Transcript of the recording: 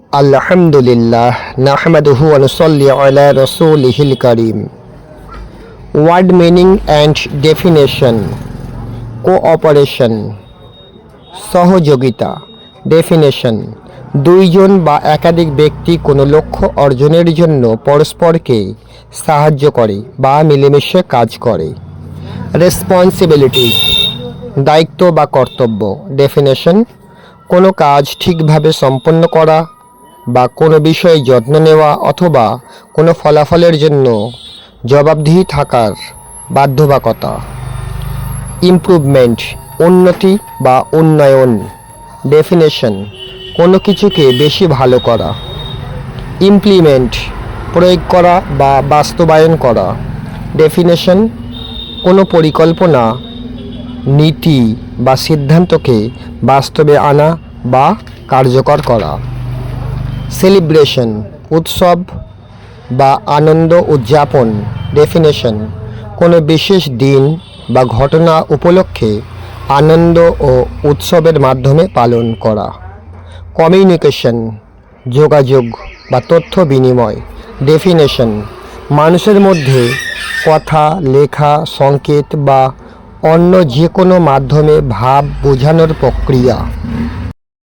আলহামদুলিল্লাহ নাহমাদুহু ওয়া নুসাল্লি আলা রাসূলিহিল কারীম। Word meaning and definition. Cooperation, সহযোগিতা। ডেফিনেশন: দুইজন বা একাধিক ব্যক্তি কোনো লক্ষ্য অর্জনের জন্য পরস্পরকে সাহায্য করে বা মিলেমিশে কাজ করে। রেসপন্সিবিলিটি, দায়িত্ব বা কর্তব্য। ডেফিনেশন: কোনো কাজ ঠিকভাবে সম্পন্ন করা বা কোনো বিষয়ে যত্ন নেওয়া অথবা কোনো ফলাফলের জন্য জবাবদিহি থাকার বাধ্যবাধকতা। ইমপ্রুভমেন্ট, উন্নতি বা উন্নয়ন। ডেফিনেশন: কোনো কিছুকে বেশি ভালো করা। ইমপ্লিমেন্ট, প্রয়োগ করা বা বাস্তবায়ন করা। ডেফিনেশন: কোনো পরিকল্পনা, নীতি বা সিদ্ধান্তকে বাস্তবে আনা বা কার্যকর করা। সেলিব্রেশন, উৎসব বা আনন্দ উদযাপন। ডেফিনেশন: কোনো বিশেষ দিন বা ঘটনা উপলক্ষে আনন্দ ও উৎসবের মাধ্যমে পালন করা। কমিউনিকেশন, যোগাযোগ বা তথ্য বিনিময়। ডেফিনেশন: মানুষের মধ্যে কথা, লেখা, সংকেত বা অন্য যে কোনো মাধ্যমে ভাব বোঝানোর প্রক্রিয়া।